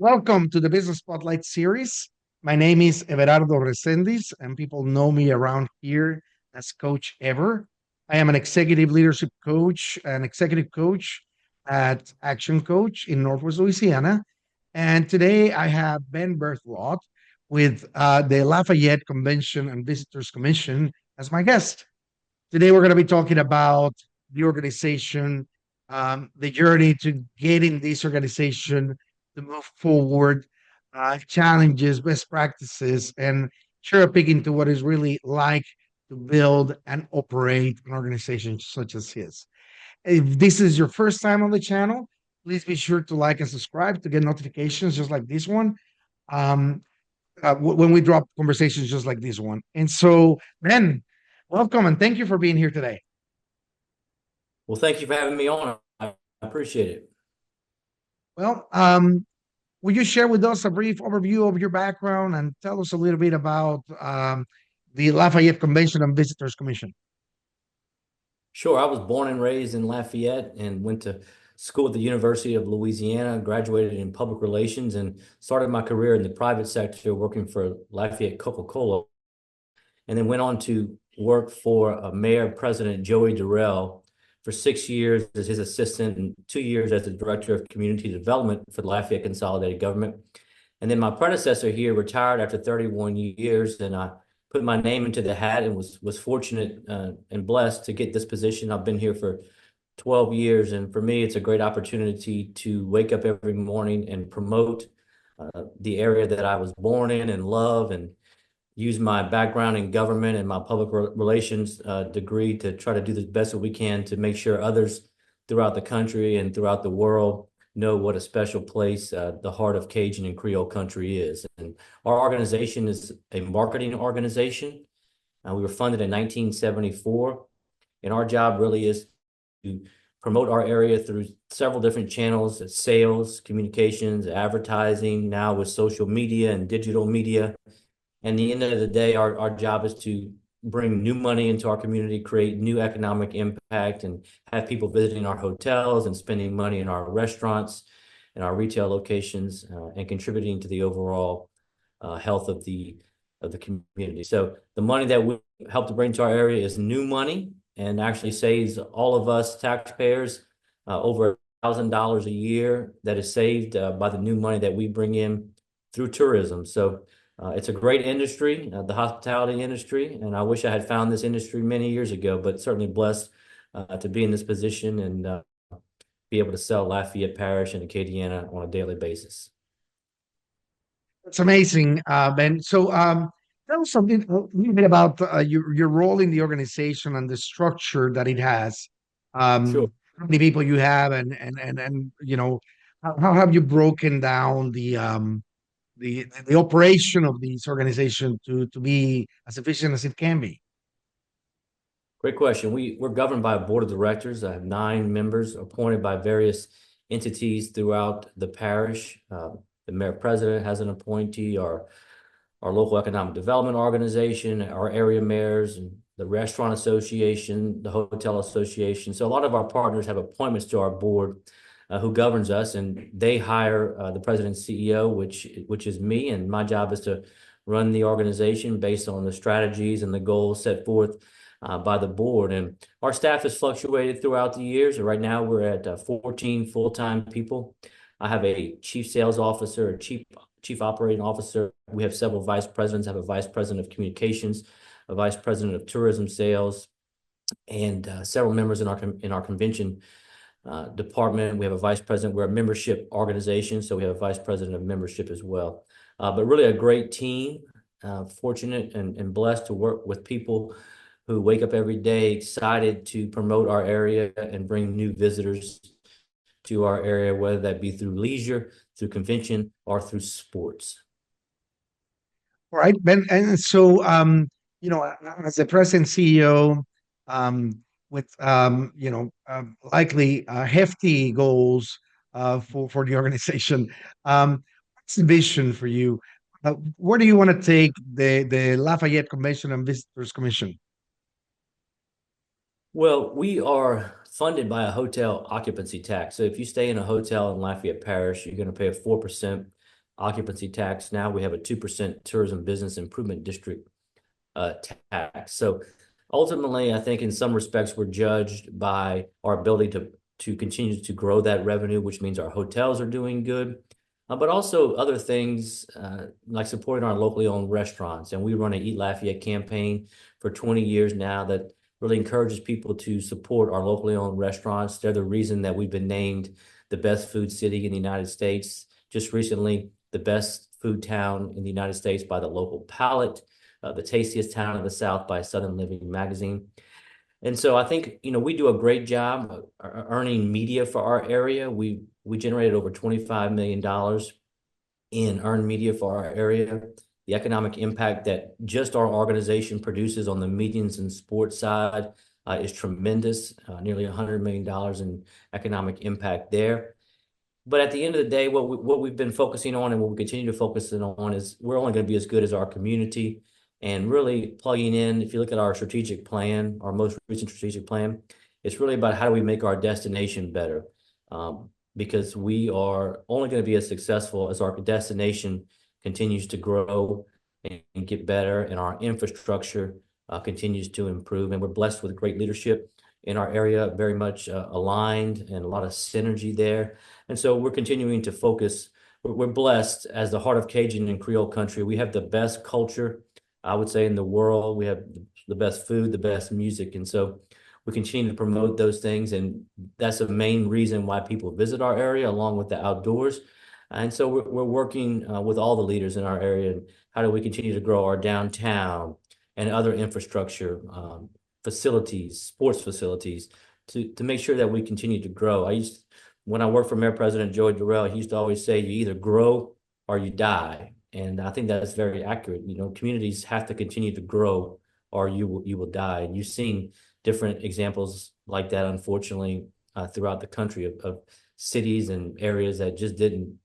Welcome to the Business Spotlight series. My name is Everardo Resendiz, and people know me around here as Coach Ever. I am an executive leadership coach, an executive coach at Action Coach in Northwest Louisiana. And today I have Ben Berthelot with the Lafayette Convention and Visitors Commission as my guest. Today we're going to be talking about the organization, the journey to getting this organization to move forward, challenges, best practices, and cherry picking to what is really like to build and operate an organization such as his. If this is your first time on the channel, please be sure to like and subscribe to get notifications just like this one. Um, when we drop conversations just like this one. And so, Ben, welcome and thank you for being here today. Well, thank you for having me on. I appreciate it. Well, will you share with us a brief overview of your background and tell us a little bit about the Lafayette Convention and Visitors Commission? Sure. I was born and raised in Lafayette and went to school at the University of Louisiana, graduated in public relations, and started my career in the private sector working for Lafayette Coca-Cola, and then went on to work for Mayor President Joey Durrell for 6 years as his assistant and 2 years as the director of community development for the Lafayette Consolidated Government. And then my predecessor here retired after 31 years, and I put my name into the hat and was fortunate and blessed to get this position. I've been here for 12 years, and for me, it's a great opportunity to wake up every morning and promote the area that I was born in and love, and use my background in government and my public relations degree to try to do the best that we can to make sure others throughout the country and throughout the world know what a special place the heart of Cajun and Creole country is. And our organization is a marketing organization. We were funded in 1974, and our job really is to promote our area through several different channels: sales, communications, advertising, now with social media and digital media. And at the end of the day, our job is to bring new money into our community, create new economic impact, and have people visiting our hotels and spending money in our restaurants and our retail locations, and contributing to the overall health of the community. So the money that we help to bring to our area is new money, and actually saves all of us taxpayers over $1,000 a year that is saved by the new money that we bring in through tourism. So it's a great industry, the hospitality industry, and I wish I had found this industry many years ago, but certainly blessed to be in this position and be able to sell Lafayette Parish and Acadiana on a daily basis. It's amazing, Ben. So, tell us something a little bit about your role in the organization and the structure that it has. Sure. How many people you have, and how have you broken down the operation of this organization to be as efficient as it can be? Great question. We're governed by a board of directors. I have 9 members appointed by various entities throughout the parish. The mayor president has an appointee, our local economic development organization, our area mayors, and the restaurant association, the hotel association. So a lot of our partners have appointments to our board who governs us, and they hire the president and CEO, which is me, and my job is to run the organization based on the strategies and the goals set forth by the board. And our staff has fluctuated throughout the years. Right now, we're at 14 full-time people. I have a chief sales officer, a chief operating officer. We have several vice presidents. I have a vice president of communications, a vice president of tourism sales, and several members in our convention department. We have a vice president. We're a membership organization, so we have a vice president of membership as well. But really a great team, fortunate and blessed to work with people who wake up every day excited to promote our area and bring new visitors to our area, whether that be through leisure, through convention, or through sports. All right, Ben. And so, as the president CEO, with likely hefty goals for the organization, what's the vision for you? Where do you want to take the Lafayette Convention and Visitors Commission? Well, we are funded by a hotel occupancy tax. So if you stay in a hotel in Lafayette Parish, you're going to pay a 4% occupancy tax. Now we have a 2% tourism business improvement district tax. So ultimately, I think in some respects, we're judged by our ability to continue to grow that revenue, which means our hotels are doing good, but also other things like supporting our locally owned restaurants. And we run an Eat Lafayette campaign for 20 years now that really encourages people to support our locally owned restaurants. They're the reason that we've been named the best food city in the United States. Just recently, the best food town in the United States by the local palate, the tastiest town in the South by Southern Living magazine. And so I think, we do a great job earning media for our area. We generated over $25 million in earned media for our area. The economic impact that just our organization produces on the medians and sports side is tremendous, nearly $100 million in economic impact there. But at the end of the day, what we've been focusing on and what we continue to focus on is we're only going to be as good as our community, and really plugging in. If you look at our strategic plan, our most recent strategic plan, it's really about how do we make our destination better, because we are only going to be as successful as our destination continues to grow and get better, and our infrastructure continues to improve. And we're blessed with great leadership in our area, very much aligned, and a lot of synergy there. And so we're continuing to focus. We're blessed as the heart of Cajun and Creole country. We have the best culture, I would say, in the world. We have the best food, the best music. And so we continue to promote those things. And that's the main reason why people visit our area, along with the outdoors. And so we're working with all the leaders in our area. And how do we continue to grow our downtown and other infrastructure, facilities, sports facilities, to make sure that we continue to grow. When I worked for Mayor President Joey Durrell, he used to always say, you either grow or you die. And I think that's very accurate. Communities have to continue to grow or you will die. And you've seen different examples like that, unfortunately, throughout the country of cities and areas that just didn't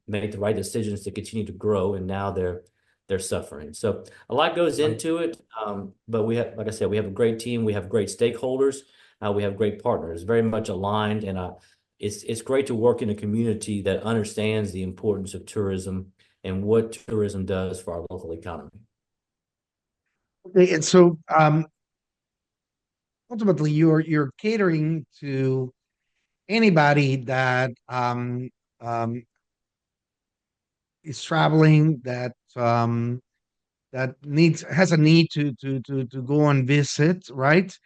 make the right decisions to continue to grow, and now they're suffering. So a lot goes into it, but we have, like I said, we have a great team. We have great stakeholders. We have great partners, very much aligned, and it's great to work in a community that understands the importance of tourism and what tourism does for our local economy. Okay, and so ultimately, you're catering to anybody that is traveling, that has a need to go and visit, right?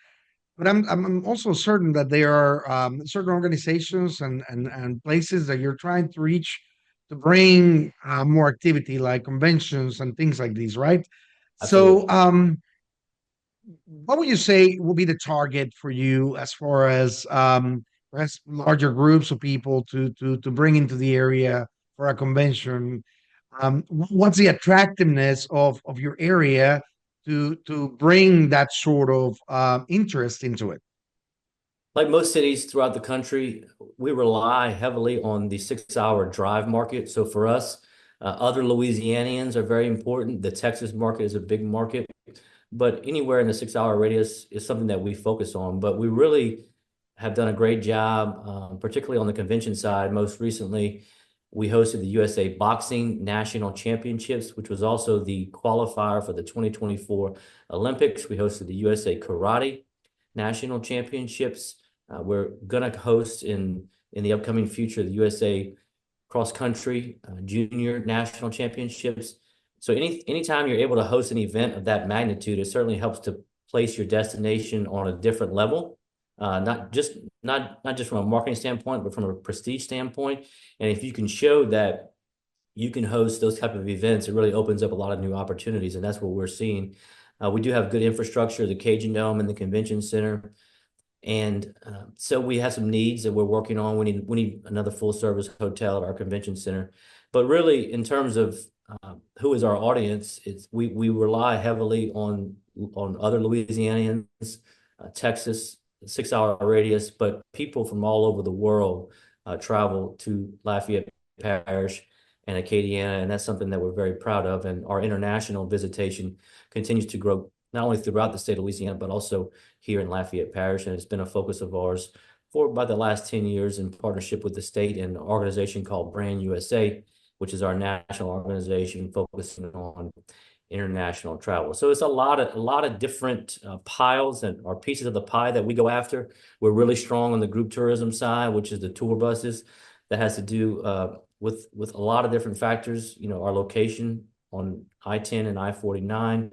But I'm also certain that there are certain organizations and places that you're trying to reach to bring more activity, like conventions and things like these, right? Absolutely. So, what would you say will be the target for you as far as perhaps larger groups of people to bring into the area for a convention? What's the attractiveness of your area to bring that sort of interest into it? Like most cities throughout the country, we rely heavily on the 6-hour drive market. So for us, other Louisianians are very important. The Texas market is a big market, but anywhere in the 6-hour radius is something that we focus on. But we really have done a great job, particularly on the convention side. Most recently, we hosted the USA Boxing National Championships, which was also the qualifier for the 2024 Olympics. We hosted the USA Karate National Championships. We're going to host in the upcoming future the USA Cross Country Junior National Championships. So anytime you're able to host an event of that magnitude, it certainly helps to place your destination on a different level, not just from a marketing standpoint, but from a prestige standpoint. And if you can show that you can host those type of events, it really opens up a lot of new opportunities, and that's what we're seeing. We do have good infrastructure, the Cajun Dome and the Convention Center. And so we have some needs that we're working on. We need another full service hotel at our convention center. But really, in terms of who is our audience, we rely heavily on other Louisianians, Texas, 6-hour radius, but people from all over the world travel to Lafayette Parish and Acadiana, and that's something that we're very proud of. And our international visitation continues to grow, not only throughout the state of Louisiana, but also here in Lafayette Parish. And it's been a focus of ours for about the last 10 years in partnership with the state and an organization called Brand USA, which is our national organization focusing on international travel. So it's a lot of different piles and or pieces of the pie that we go after. We're really strong on the group tourism side, which is the tour buses. That has to do with a lot of different factors. You know, our location on I-10 and I-49.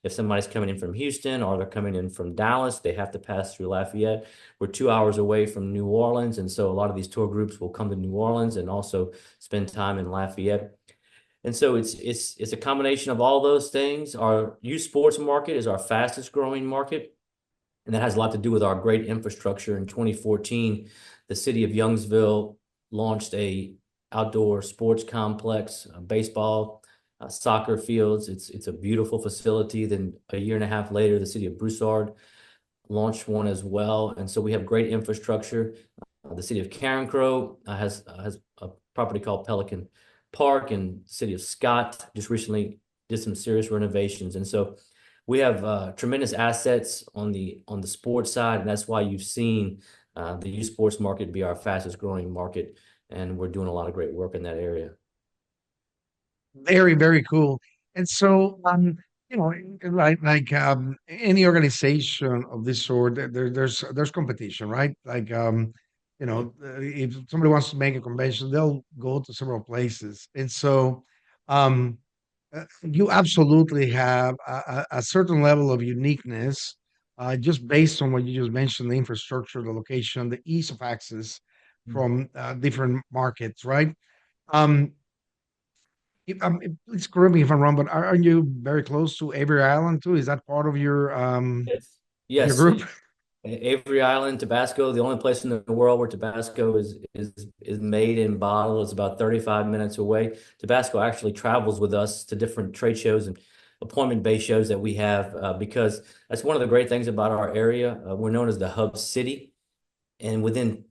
If somebody's coming in from Houston or they're coming in from Dallas, they have to pass through Lafayette. We're 2 hours away from New Orleans, and so a lot of these tour groups will come to New Orleans and also spend time in Lafayette. And so it's a combination of all those things. Our youth sports market is our fastest growing market, and that has a lot to do with our great infrastructure. In 2014, the city of Youngsville launched a outdoor sports complex, baseball, soccer fields. It's a beautiful facility. Then a year and a half later, the city of Broussard launched one as well. And so we have great infrastructure. The city of Carencro has a property called Pelican Park, and city of Scott just recently did some serious renovations. And so we have tremendous assets on the sports side, and that's why you've seen the youth sports market be our fastest growing market, and we're doing a lot of great work in that area. Very, very cool. And so, you know, any organization of this sort, there's competition, right? You know, if somebody wants to make a convention, they'll go to several places. And so, you absolutely have a certain level of uniqueness, just based on what you just mentioned, the infrastructure, the location, the ease of access from different markets, right? Um, Please correct me if I'm wrong, but aren't you very close to Avery Island too? Is that part Yes. of your Yes. group? Avery Island, Tabasco, the only place in the world where Tabasco is made and bottled. It's about 35 minutes away. Tabasco actually travels with us to different trade shows and appointment-based shows that we have, because that's one of the great things about our area. We're known as the hub city, and within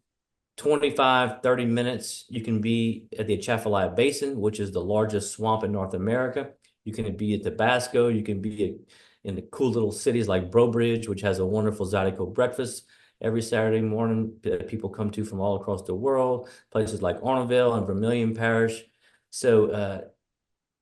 25, 30 minutes, you can be at the Atchafalaya Basin, which is the largest swamp in North America. You can be at Tabasco. You can be in the cool little cities like Breaux Bridge, which has a wonderful Zydeco breakfast every Saturday morning that people come to from all across the world. Places like Arnaville and Vermilion Parish. So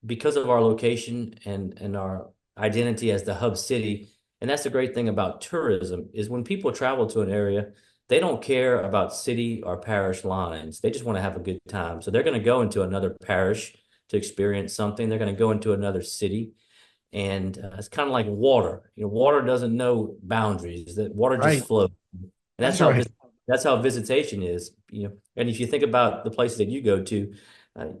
because of our location and our identity as the hub city, and that's the great thing about tourism, is when people travel to an area, they don't care about city or parish lines. They just want to have a good time. So they're going to go into another parish to experience something. They're going to go into another city. And it's kind of like water. You know, water doesn't know boundaries. That water just Right. flows. And That's right. that's how visitation is. You know, and if you think about the places that you go to,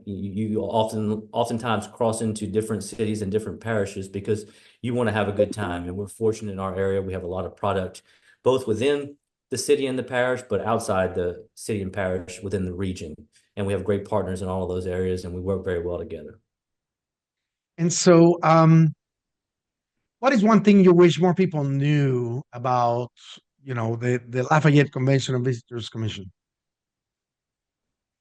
you oftentimes cross into different cities and different parishes because you want to have a good time. And we're fortunate in our area. We have a lot of product, both within the city and the parish, but outside the city and parish within the region. And we have great partners in all of those areas, and we work very well together. And so, what is one thing you wish more people knew about, the Lafayette Convention and Visitors Commission?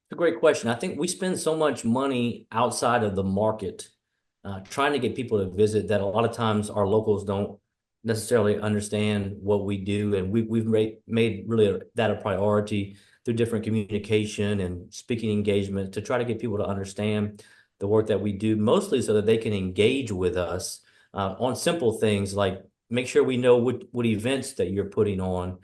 It's a great question. I think we spend so much money outside of the market trying to get people to visit that a lot of times our locals don't necessarily understand what we do. And we've made really that a priority through different communication and speaking engagement to try to get people to understand the work that we do, mostly so that they can engage with us on simple things like make sure we know what events that you're putting on.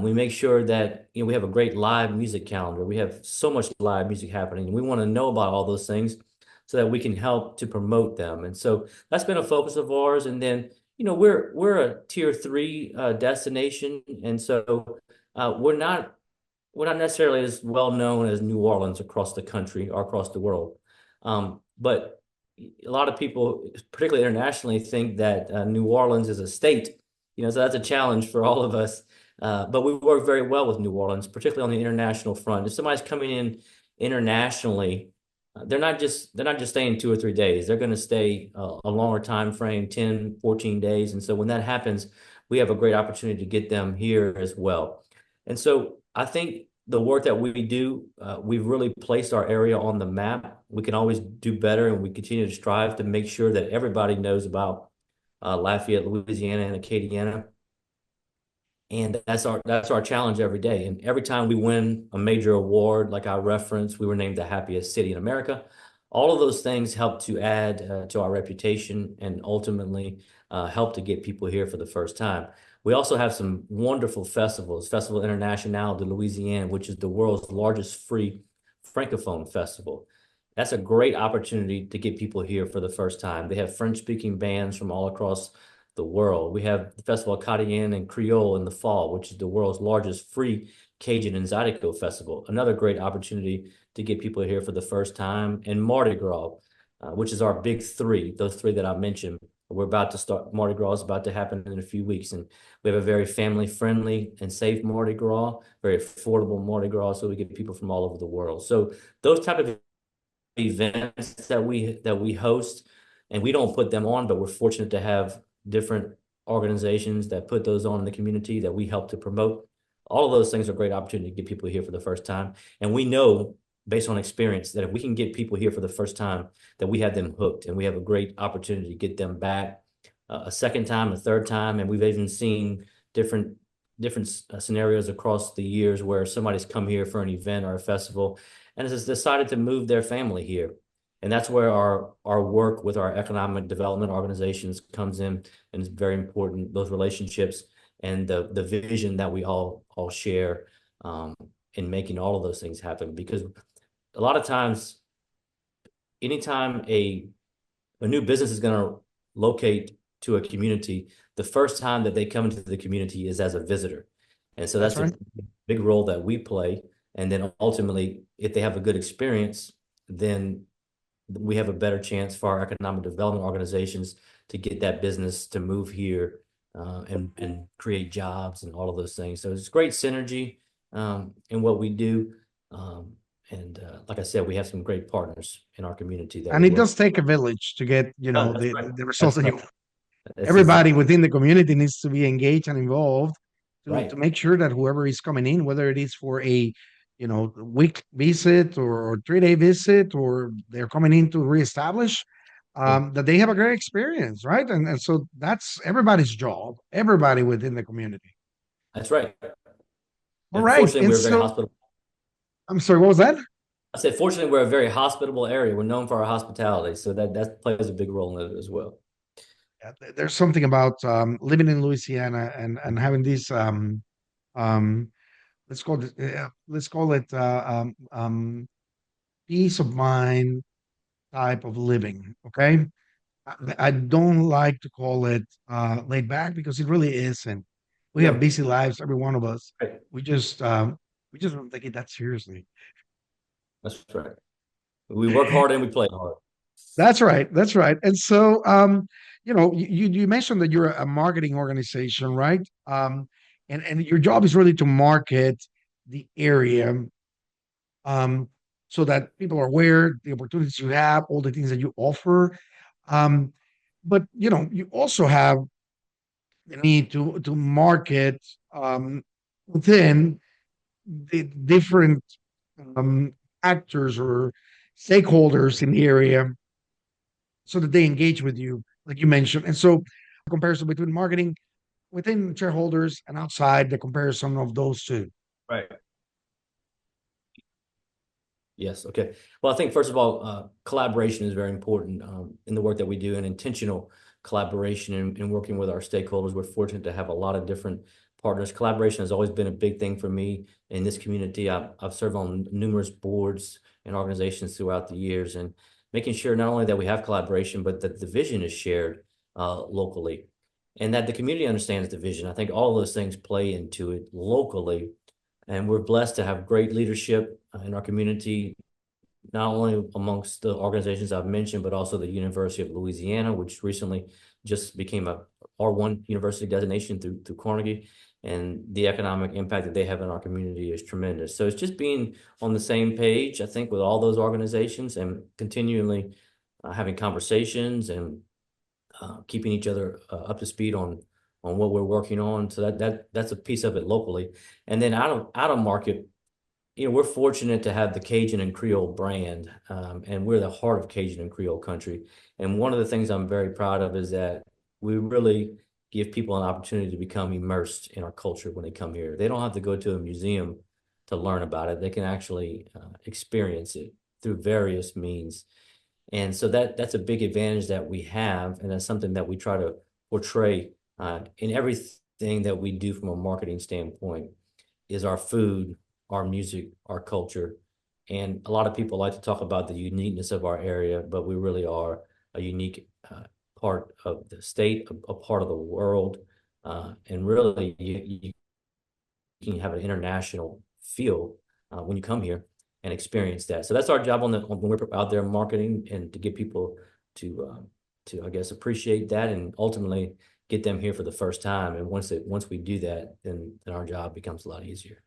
We make sure that we have a great live music calendar. We have so much live music happening. We want to know about all those things so that we can help to promote them. And so that's been a focus of ours. And then we're a tier 3 destination, and so we're not necessarily as well known as New Orleans across the country or across the world. But a lot of people, particularly internationally, think that New Orleans is a state. So that's a challenge for all of us. But we work very well with New Orleans, particularly on the international front. If somebody's coming in internationally, they're not just staying 2 or 3 days. They're going to stay a longer time frame, 10, 14 days. And so when that happens, we have a great opportunity to get them here as well. And so I think the work that we do, we've really placed our area on the map. We can always do better, and we continue to strive to make sure that everybody knows about Lafayette, Louisiana, and Acadiana. And that's our challenge every day. And every time we win a major award, like I referenced, we were named the happiest city in America. All of those things help to add to our reputation and ultimately help to get people here for the first time. We also have some wonderful festivals. Festival International de Louisiana, which is the world's largest free Francophone festival. That's a great opportunity to get people here for the first time. They have French-speaking bands from all across the world. We have the Festival Acadiana and Creole in the fall, which is the world's largest free Cajun and Zydeco festival. Another great opportunity to get people here for the first time. And Mardi Gras, which is our big three, those three that I mentioned. We're about to start, Mardi Gras is about to happen in a few weeks. And we have a very family-friendly and safe Mardi Gras, very affordable Mardi Gras, so we get people from all over the world. So those type of events that we host, and we don't put them on, but we're fortunate to have different organizations that put those on in the community that we help to promote. All of those things are a great opportunity to get people here for the first time. And we know, based on experience, that if we can get people here for the first time, that we have them hooked, and we have a great opportunity to get them back a second time, a third time. And we've even seen different scenarios across the years where somebody's come here for an event or a festival and has decided to move their family here. And that's where our work with our economic development organizations comes in, and it's very important, those relationships and the vision that we all share in making all of those things happen. Because a lot of times, anytime a new business is going to locate to a community, the first time that they come into the community is as a visitor. And so that's right. a big role that we play. And then ultimately, if they have a good experience, then we have a better chance for our economic development organizations to get that business to move here and create jobs and all of those things. So it's great synergy in what we do. And like I said, we have some great partners in our community that And we it work. does take a village to get, Oh, that's right. the results That's that right. you. That's Everybody exactly within the community needs to be engaged and involved to right. make sure that whoever is coming in, whether it is for a, week visit or 3-day visit, or they're coming in to reestablish, Yeah, that they have a great experience, right? And so that's everybody's job, everybody within the community. that's right. All And right. fortunately, And we're very so, hospitable. I'm sorry, what was that? I said, fortunately, we're a very hospitable area. We're known for our hospitality, so that plays a big role in it as well. Yeah, there's something about living in Louisiana and having these um, let's call it peace of mind type of living. Okay, I don't like to call it laid back because it really isn't. We have No, busy lives, every one of us. right. We just don't take it that seriously. That's right. We work hard and we play hard. That's right. That's right. And so, you mentioned that you're a marketing organization, right? And your job is really to market the area, um, so that people are aware the opportunities you have, all the things that you offer. Um, but you also have the need to market within the different um, actors or stakeholders in the area so that they engage with you, like you mentioned. And so, comparison between marketing within shareholders and outside, the comparison of those two. Right. Yes. Okay. Well, I think first of all, collaboration is very important in the work that we do, and intentional collaboration in working with our stakeholders. We're fortunate to have a lot of different partners. Collaboration has always been a big thing for me in this community. I've served on numerous boards and organizations throughout the years, and making sure not only that we have collaboration, but that the vision is shared locally, and that the community understands the vision. I think all those things play into it locally, and we're blessed to have great leadership in our community, not only amongst the organizations I've mentioned, but also the University of Louisiana, which recently just became a R1 university designation through Carnegie. And the economic impact that they have in our community is tremendous. So it's just being on the same page, I think, with all those organizations, and continually having conversations and keeping each other up to speed on what we're working on. So that's a piece of it locally. And then out of market, we're fortunate to have the Cajun and Creole brand, and we're the heart of Cajun and Creole country. And one of the things I'm very proud of is that we really give people an opportunity to become immersed in our culture when they come here. They don't have to go to a museum to learn about it. They can actually experience it through various means. And so that's a big advantage that we have, and that's something that we try to portray in everything that we do from a marketing standpoint is our food, our music, our culture. And a lot of people like to talk about the uniqueness of our area, but we really are a unique part of the state, a part of the world. And really, you can have an international feel when you come here and experience that. So that's our job when we're out there marketing, and to get people to I guess appreciate that, and ultimately get them here for the first time. And once we do that, then our job becomes a lot easier.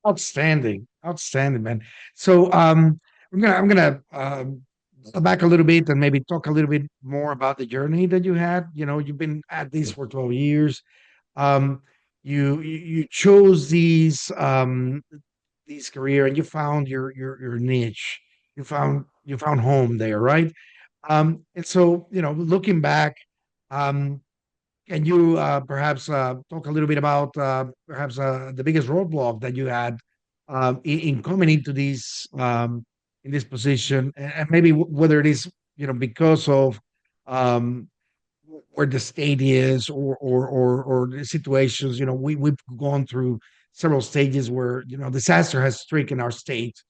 Outstanding, outstanding, man. So I'm gonna go back a little bit and maybe talk a little bit more about the journey that you had. You know, you've been at this for 12 years. Um, you chose these career, and you found your niche. You found home there, right? And so, you know, looking back, um, can you perhaps talk a little bit about perhaps the biggest roadblock that you had in coming into this in this position, and maybe whether it is, you know, because of um, where the state is, or the situations. You know, we've gone through several stages where, you know, disaster has stricken our state,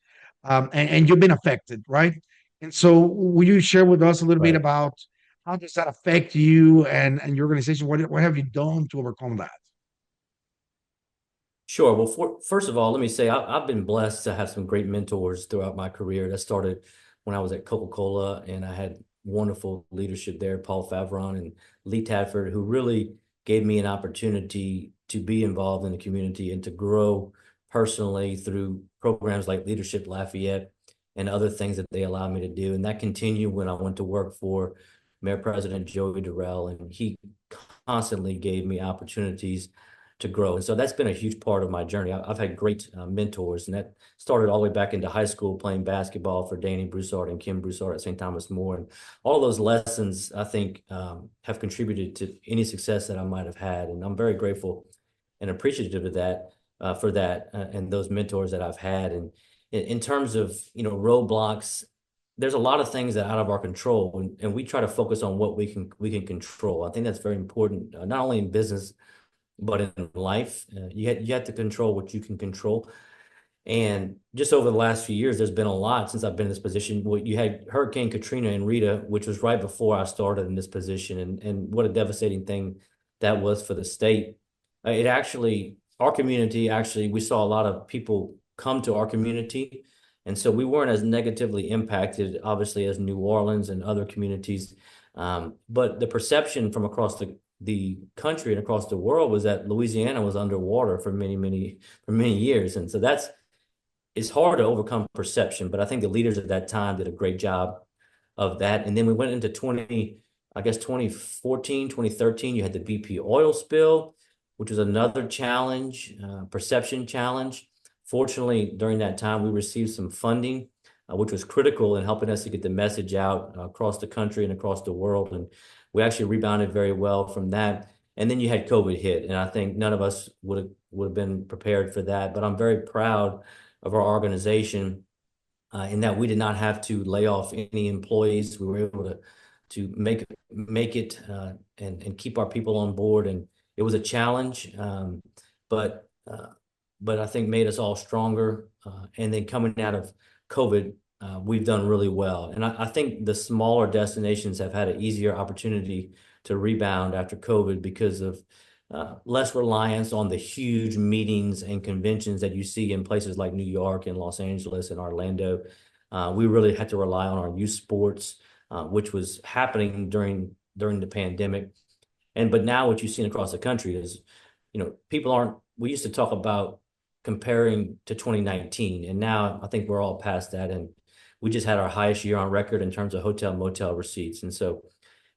and you've been affected, right? And so, will you share with us a little bit Right. about how does that affect you and your organization? What have you done to overcome that? Sure. Well, first of all, let me say I've been blessed to have some great mentors throughout my career. That started when I was at Coca-Cola, and I had wonderful leadership there, Paul Favron and Lee Tadford, who really gave me an opportunity to be involved in the community and to grow personally through programs like Leadership Lafayette and other things that they allowed me to do. And that continued when I went to work for Mayor President Joey Durrell, and he constantly gave me opportunities to grow. And so that's been a huge part of my journey. I've had great mentors, and that started all the way back into high school playing basketball for Danny Broussard and Kim Broussard at St. Thomas More. And all those lessons, I think, have contributed to any success that I might have had. And I'm very grateful and appreciative of that, for that, and those mentors that I've had. And in terms of, roadblocks, there's a lot of things that are out of our control, and we try to focus on what we can control. I think that's very important, not only in business but in life. You have to control what you can control. And just over the last few years, there's been a lot since I've been in this position. Well, you had Hurricane Katrina and Rita, which was right before I started in this position, and what a devastating thing that was for the state. It actually, our community, actually, we saw a lot of people come to our community. And so we weren't as negatively impacted, obviously, as New Orleans and other communities. But the perception from across the country and across the world was that Louisiana was underwater for many years. And so it's hard to overcome perception, but I think the leaders at that time did a great job of that. And then we went into 2014, 2013, you had the BP oil spill, which was another challenge, perception challenge. Fortunately, during that time, we received some funding, which was critical in helping us to get the message out across the country and across the world. And we actually rebounded very well from that. And then you had COVID hit, and I think none of us would have been prepared for that. But I'm very proud of our organization, in that we did not have to lay off any employees. We were able to make it, and keep our people on board. And it was a challenge, but I think made us all stronger. And then coming out of COVID, we've done really well. And I think the smaller destinations have had an easier opportunity to rebound after COVID because of less reliance on the huge meetings and conventions that you see in places like New York and Los Angeles and Orlando. We really had to rely on our youth sports, which was happening during the pandemic. But now what you've seen across the country is, people aren't. We used to talk about comparing to 2019, and now I think we're all past that, and we just had our highest year on record in terms of hotel motel receipts. And so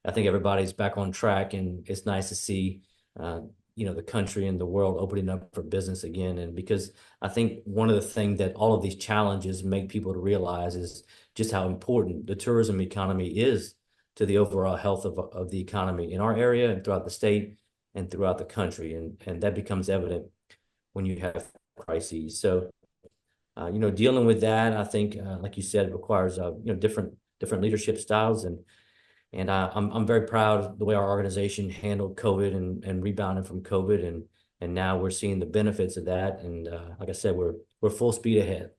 I think everybody's back on track, and it's nice to see, the country and the world opening up for business again. And because I think one of the things that all of these challenges make people to realize is just how important the tourism economy is to the overall health of the economy in our area and throughout the state and throughout the country. And that becomes evident when you have crises. So, dealing with that, I think, like you said, requires, different different leadership styles, and I'm very proud of the way our organization handled COVID and rebounded from COVID, and now we're seeing the benefits of that. And like I said, we're full speed ahead.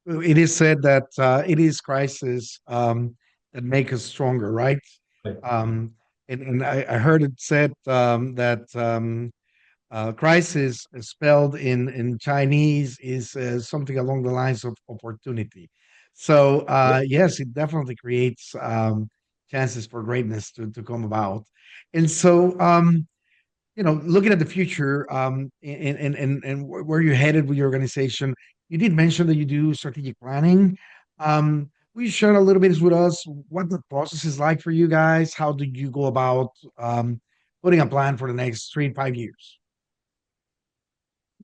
It is said that it is crisis that make us stronger, right? Right. Um, and I heard it said that crisis spelled in Chinese is something along the lines of opportunity. So Yeah. yes, it definitely creates chances for greatness to come about. And so looking at the future, and where you're headed with your organization, you did mention that you do strategic planning. Will you share a little bit with us what the process is like for you guys? How do you go about putting a plan for the next 3 to 5 years?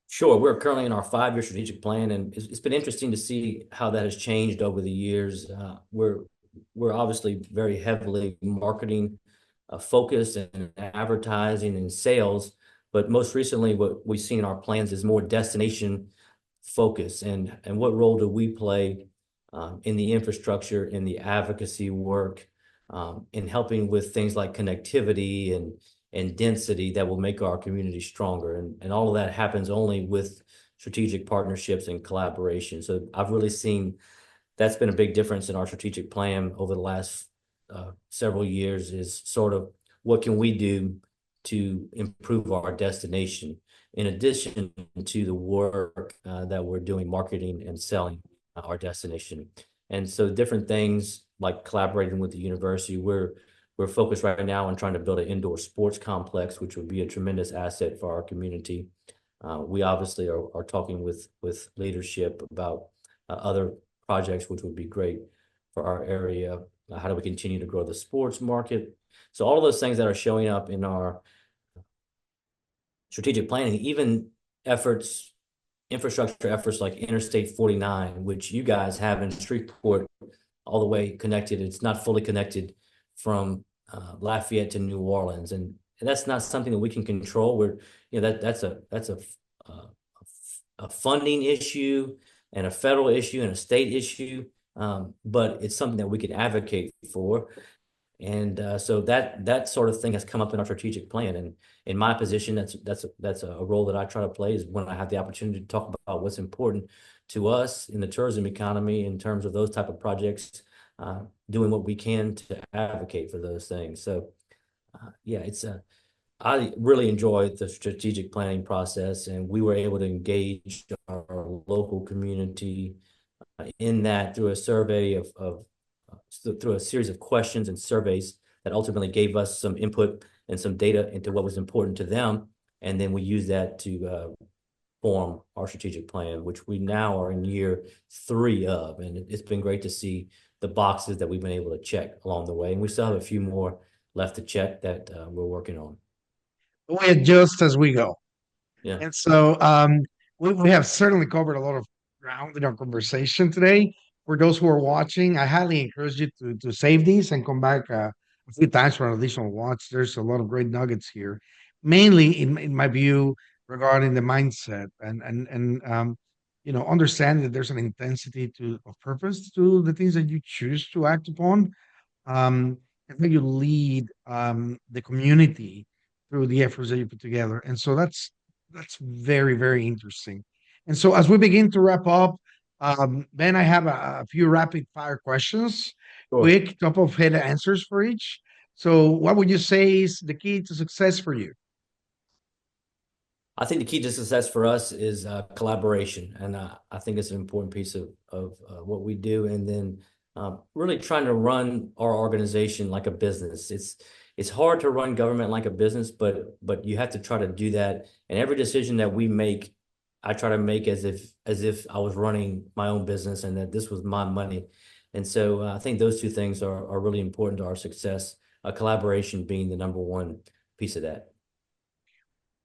Sure. We're currently in our 5-year strategic plan, and it's been interesting to see how that has changed over the years. We're obviously very heavily marketing focused and advertising and sales, but most recently, what we've seen in our plans is more destination focus. And what role do we play in the infrastructure, in the advocacy work, in helping with things like connectivity and density that will make our community stronger. And all of that happens only with strategic partnerships and collaboration. So I've really seen that's been a big difference in our strategic plan over the last several years, is sort of what can we do to improve our destination in addition to the work that we're doing marketing and selling our destination. And so different things like collaborating with the university, we're focused right now on trying to build an indoor sports complex, which would be a tremendous asset for our community. We obviously are talking with leadership about other projects, which would be great for our area. How do we continue to grow the sports market? So all of those things that are showing up in our strategic planning, even efforts, infrastructure efforts like Interstate 49, which you guys have in Shreveport all the way connected. It's not fully connected from Lafayette to New Orleans, and that's not something that we can control. That's a funding issue and a federal issue and a state issue, but it's something that we can advocate for. And so that sort of thing has come up in our strategic plan. And in my position, that's a role that I try to play, is when I have the opportunity to talk about what's important to us in the tourism economy in terms of those type of projects, doing what we can to advocate for those things. So yeah, I really enjoy the strategic planning process, and we were able to engage our local community in that through a survey through a series of questions and surveys that ultimately gave us some input and some data into what was important to them. And then we use that to form our strategic plan, which we now are in year 3 of. And it's been great to see the boxes that we've been able to check along the way. And we still have a few more left to check that we're working on. We adjust as we go. Yeah. And so we have certainly covered a lot of ground in our conversation today. For those who are watching, I highly encourage you to save these and come back a few times for an additional watch. There's a lot of great nuggets here, mainly in my view regarding the mindset and understanding that there's an intensity of purpose to the things that you choose to act upon, and then you lead the community through the efforts that you put together. And so that's very, very interesting. And so as we begin to wrap up, Ben, I have a few rapid fire questions, Sure. quick top of head answers for each. So what would you say is the key to success for you? I think the key to success for us is collaboration, and I think it's an important piece of what we do. And then really trying to run our organization like a business. It's hard to run government like a business, but you have to try to do that. And every decision that we make, I try to make as if I was running my own business and that this was my money. And so I think those two things are really important to our success. Collaboration being the number one piece of that.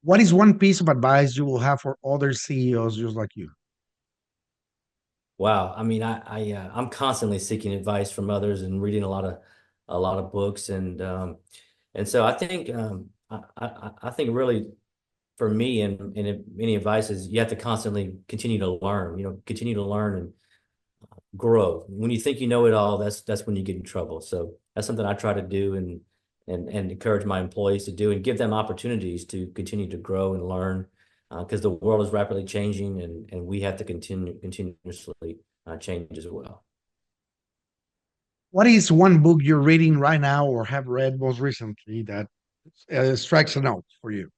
What is one piece of advice you will have for other CEOs just like you? Wow. I mean, I'm constantly seeking advice from others and reading a lot of books, and so I think I think really for me and any advice is you have to constantly continue to learn. Continue to learn and grow. When you think you know it all, that's when you get in trouble. So that's something I try to do and encourage my employees to do and give them opportunities to continue to grow and learn because the world is rapidly changing and we have to continuously change as well. What is one book you're reading right now or have read most recently that strikes a note for you?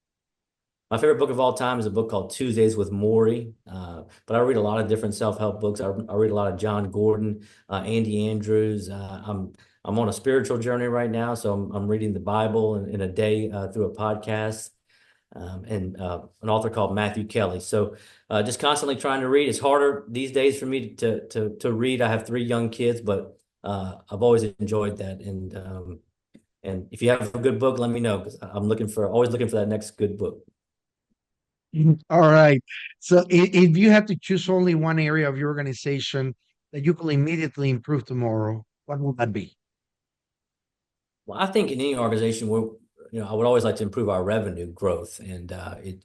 My favorite book of all time is a book called Tuesdays with Morrie. But I read a lot of different self-help books. I read a lot of John Gordon, Andy Andrews. I'm on a spiritual journey right now, so I'm reading the Bible in a day through a podcast, and an author called Matthew Kelly. So just constantly trying to read. It's harder these days for me to read. I have 3 young kids, but I've always enjoyed that. And if you have a good book, let me know because I'm always looking for that next good book. All right. So if you had to choose only one area of your organization that you could immediately improve tomorrow, what would that be? Well, I think in any organization, I would always like to improve our revenue growth, and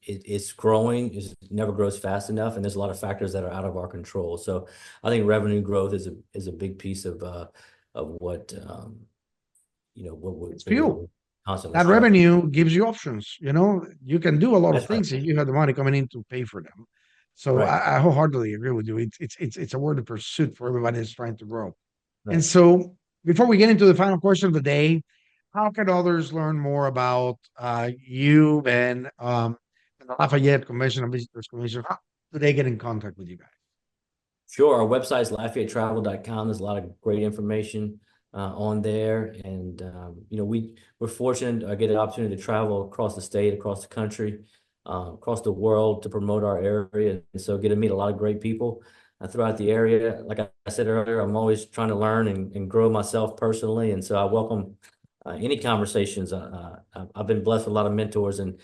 it's growing. It never grows fast enough, and there's a lot of factors that are out of our control. So I think revenue growth is a big piece of what It's what fuel. we're constantly That striving. revenue gives you options. You can do a lot of That's right. things if you have the money coming in to pay for them. So Right. I wholeheartedly agree with you. It's a word of pursuit for everybody that's trying to grow. And Right. so before we get into the final question of the day, how can others learn more about you and the Lafayette Convention and Visitors Commission? How do they get in contact with you guys? Sure. Our website is LafayetteTravel.com. There's a lot of great information on there, and we're fortunate. I get an opportunity to travel across the state, across the country, across the world to promote our area, and so get to meet a lot of great people throughout the area. Like I said earlier, I'm always trying to learn and grow myself personally, and so I welcome any conversations. I've been blessed with a lot of mentors, and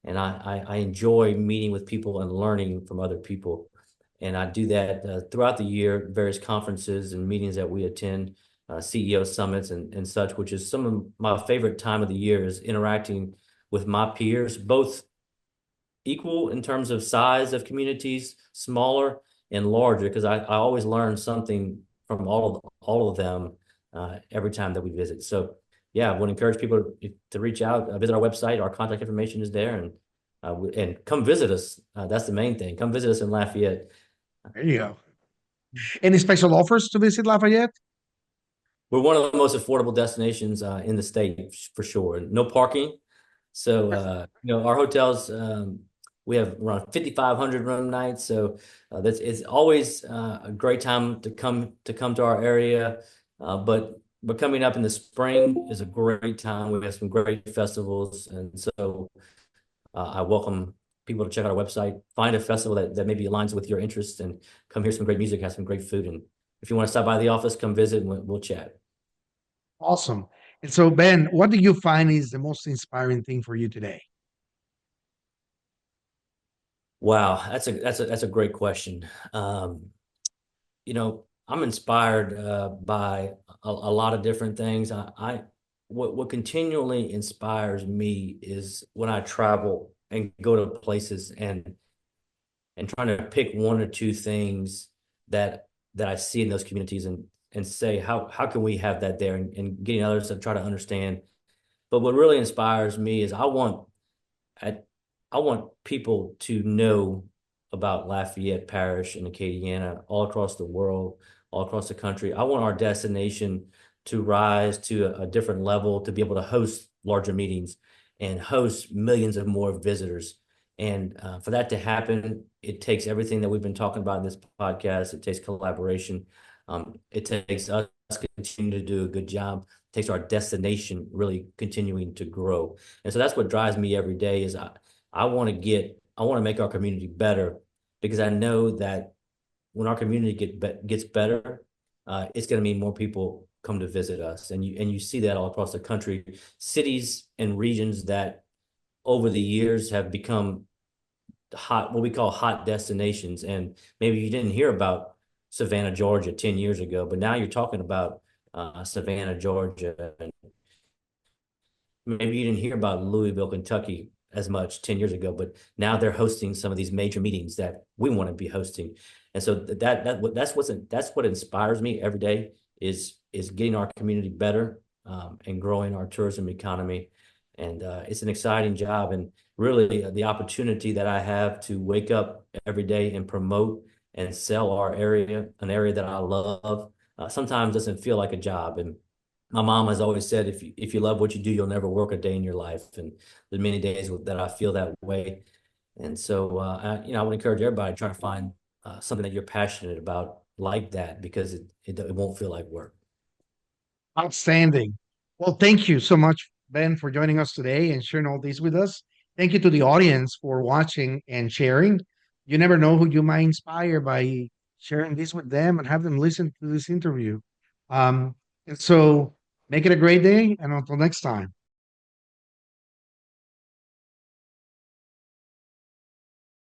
I enjoy meeting with people and learning from other people. And I do that throughout the year, various conferences and meetings that we attend, CEO summits and such, which is some of my favorite time of the year is interacting with my peers, both equal in terms of size of communities, smaller and larger, because I always learn something from all of them every time that we visit. So yeah, I would encourage people to reach out, visit our website. Our contact information is there, and come visit us. That's the main thing. Come visit us in Lafayette. There you go. Any special offers to visit Lafayette? We're one of the most affordable destinations in the state for sure. No parking. So, our hotels, we have around 5,500 room nights. So it's always a great time to come to our area. But coming up in the spring is a great time. We have some great festivals. And so I welcome people to check out our website, find a festival that maybe aligns with your interests and come hear some great music, have some great food. And if you want to stop by the office, come visit and we'll chat. Awesome. And so, Ben, what do you find is the most inspiring thing for you today? Wow, that's a great question. I'm inspired by a lot of different things. What continually inspires me is when I travel and go to places and trying to pick one or two things that I see in those communities and say how can we have that there and getting others to try to understand. But what really inspires me is I, I want people to know about Lafayette Parish and Acadiana all across the world, all across the country. I want our destination to rise to a different level, to be able to host larger meetings and host millions of more visitors. And for that to happen, it takes everything that we've been talking about in this podcast. It takes collaboration. It takes us continuing to do a good job. It takes our destination really continuing to grow. And so that's what drives me every day is I want to make our community better because I know that when our community gets better, it's going to mean more people come to visit us, and you see that all across the country, cities and regions that over the years have become what we call hot destinations, and maybe you didn't hear about Savannah, Georgia 10 years ago, but now you're talking about Savannah, Georgia, and maybe you didn't hear about Louisville, Kentucky as much 10 years ago, but now they're hosting some of these major meetings that we want to be hosting. And so that's what inspires me every day is getting our community better, and growing our tourism economy. And it's an exciting job, and really the opportunity that I have to wake up every day and promote and sell our area, an area that I love, sometimes doesn't feel like a job. And my mom has always said, if you love what you do, you'll never work a day in your life. And there's many days that I feel that way. And so, I would encourage everybody to try to find something that you're passionate about like that, because it won't feel like work. Outstanding. Well, thank you so much, Ben, for joining us today and sharing all this with us. Thank you to the audience for watching and sharing. You never know who you might inspire by sharing this with them and have them listen to this interview. And so make it a great day, and until next time.